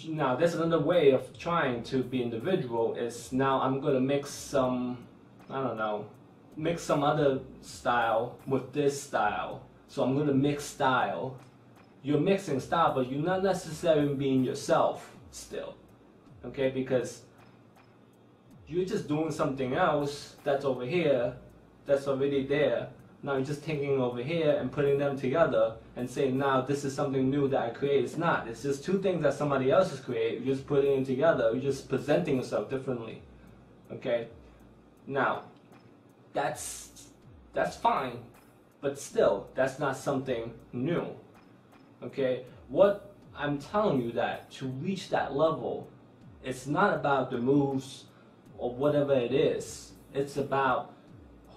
Now, there's another way of trying to be individual is now I'm going to mix some, I don't know, mix some other style with this style. So I'm going to mix style. You're mixing style, but you're not necessarily being yourself still. Okay, because you're just doing something else that's over here, that's already there. Now you're just taking over here and putting them together and saying, now this is something new that I create. It's not. It's just two things that somebody else has created. You're just putting them together. You're just presenting yourself differently. Okay? Now, that's fine, but still, that's not something new. Okay? What I'm telling you that to reach that level, it's not about the moves or whatever it is. It's about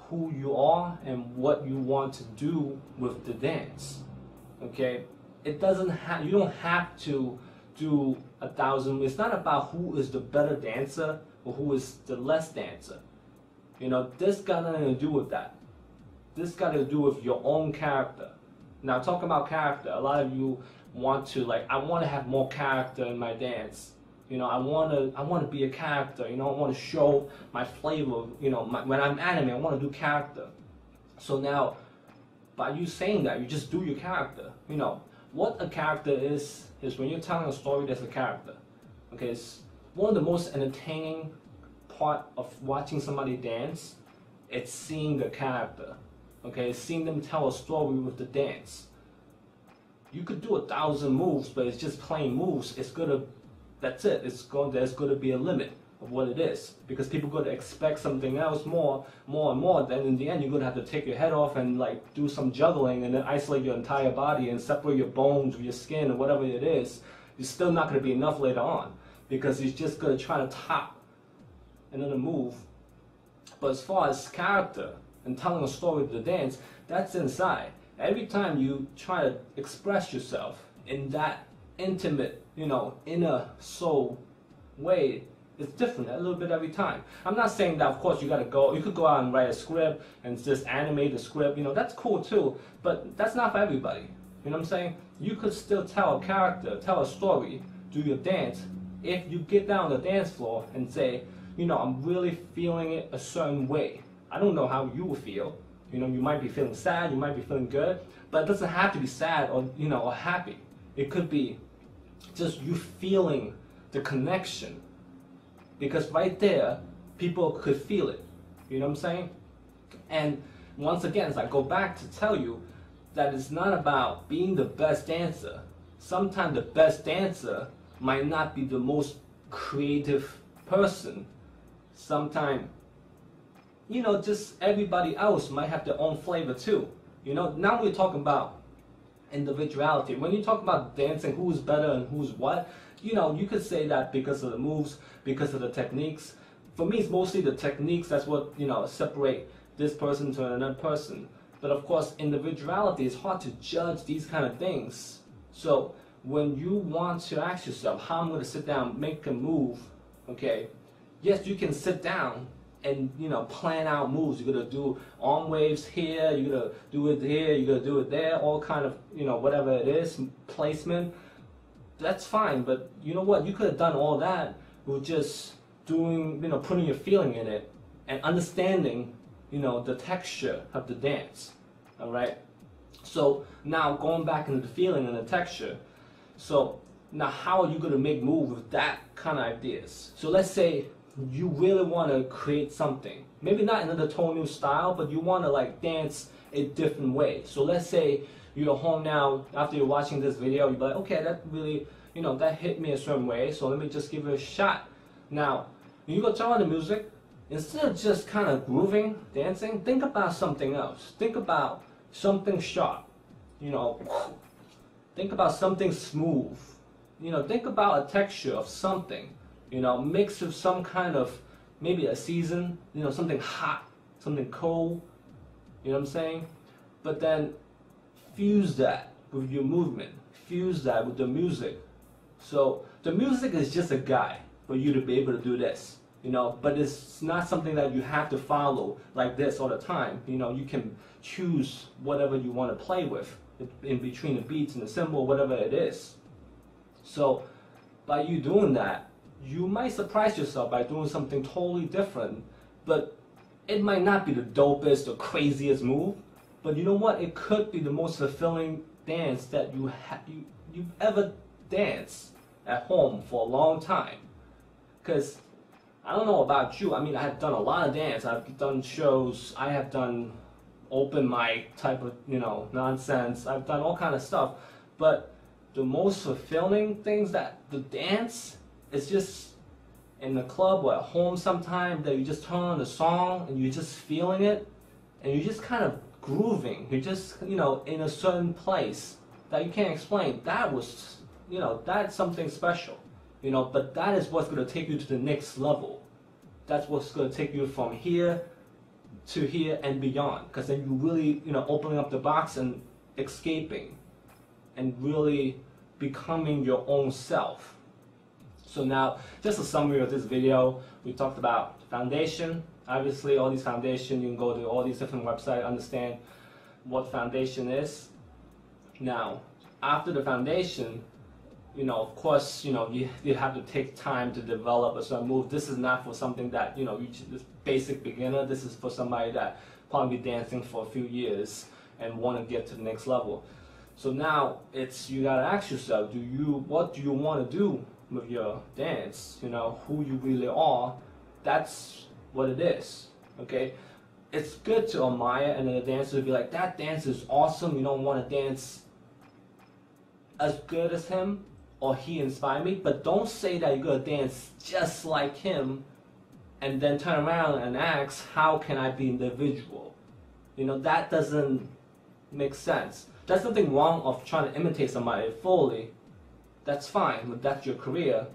who you are and what you want to do with the dance. Okay, it doesn't have, you don't have to do 1,000. It's not about who is the better dancer or who is the less dancer. You know, this got nothing to do with that. This got to do with your own character. Now, talking about character, a lot of you want to, like, I want to have more character in my dance. You know, I want to be a character. You know, I want to show my flavor. You know, when I'm anime, I want to do character. So now, by you saying that, you just do your character. You know, what a character is when you're telling a story, there's a character. Okay, it's one of the most entertaining part of watching somebody dance. It's seeing the character. Okay, it's seeing them tell a story with the dance. You could do 1,000 moves, but it's just plain moves. It's gonna. That's it. There's going to be a limit of what it is, because people are going to expect something else more and more. Then in the end, you're going to have to take your head off and like do some juggling and then isolate your entire body and separate your bones with your skin or whatever it is. It's still not going to be enough later on, because it's just going to try to top another move. But as far as character and telling a story with the dance, that's inside. Every time you try to express yourself in that intimate, you know, inner soul way, it's different a little bit every time. I'm not saying that, of course, you could go out and write a script and just animate the script, you know, that's cool too, but that's not for everybody. You know what I'm saying? You could still tell a character, tell a story, do your dance, if you get down on the dance floor and say, you know, I'm really feeling it a certain way. I don't know how you will feel. You know, you might be feeling sad, you might be feeling good, but it doesn't have to be sad or, you know, or happy. It could be just you feeling the connection, because right there, people could feel it. You know what I'm saying? And once again, as I go back to tell you that it's not about being the best dancer. Sometimes the best dancer might not be the most creative person. Sometimes, you know, just everybody else might have their own flavor too. You know, now we're talking about individuality. When you talk about dancing, who's better and who's what, you know, you could say that because of the moves, because of the techniques. For me, it's mostly the techniques. That's what, you know, separate this person to another person. But of course, individuality is hard to judge these kind of things. So when you want to ask yourself, how I'm going to sit down, make a move, okay, yes, you can sit down and, you know, plan out moves. You're going to do arm waves here, you're going to do it here, you're going to do it there, all kind of, you know, whatever it is, placement. That's fine, but you know what? You could have done all that with just doing, you know, putting your feeling in it and understanding, you know, the texture of the dance, all right? So now going back into the feeling and the texture. So now how are you going to make moves with that kind of ideas? So let's say you really want to create something, maybe not another total new style, but you want to like dance a different way. So let's say you're home now after you're watching this video, you're like, okay, that really, you know, that hit me a certain way, so let me just give it a shot. Now, when you go turn on the music, instead of just kind of grooving, dancing, think about something else. Think about something sharp, you know, think about something smooth, you know, think about a texture of something. You know, mix of some kind of, maybe a season, you know, something hot, something cold, you know what I'm saying? But then fuse that with your movement, fuse that with the music. So the music is just a guide for you to be able to do this, you know, but it's not something that you have to follow like this all the time. You know, you can choose whatever you want to play with in between the beats and the symbol, whatever it is. So by you doing that, you might surprise yourself by doing something totally different, but it might not be the dopest or craziest move, but you know what? It could be the most fulfilling dance that you've ever danced at home for a long time. Because I don't know about you, I mean, I have done a lot of dance. I've done shows, I have done open mic type of, nonsense. I've done all kind of stuff, but the most fulfilling things that the dance is just in the club or at home sometime, that you just turn on the song and you're just feeling it and you're just kind of grooving. You're just, in a certain place that you can't explain. That was, that's something special, but that is what's going to take you to the next level. That's what's going to take you from here to here and beyond, because then you really, opening up the box and escaping and really becoming your own self. So now, just a summary of this video, we talked about foundation. Obviously, all these foundation, you can go to all these different websites, understand what foundation is. Now, after the foundation, of course, you have to take time to develop a certain move. This is not for something that, this basic beginner. This is for somebody that probably be dancing for a few years and want to get to the next level. So now, you gotta ask yourself, what do you want to do with your dance? Who you really are. That's what it is. Okay, it's good to admire, and then the dancer will be like, that dance is awesome. You don't want to dance as good as him, or he inspired me, but don't say that you're gonna dance just like him and then turn around and ask, how can I be individual? That doesn't make sense. There's nothing wrong of trying to imitate somebody fully. That's fine, but that's your career.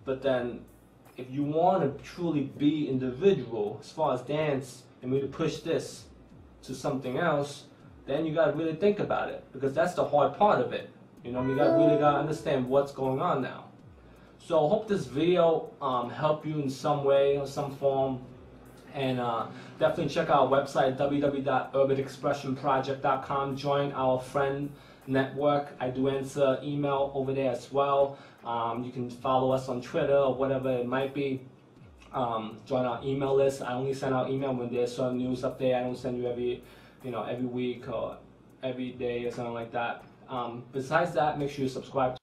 But then, if you want to truly be individual as far as dance, and really push this to something else, then you gotta really think about it, because that's the hard part of it. You really gotta understand what's going on now. So I hope this video helped you in some way or some form, and definitely check out our website www.urbanexpressionproject.com. Join our friend network. I do answer email over there as well. You can follow us on Twitter or whatever it might be. Join our email list. I only send out email when there's some news up there. I don't send you every week or every day or something like that. Besides that, make sure you subscribe to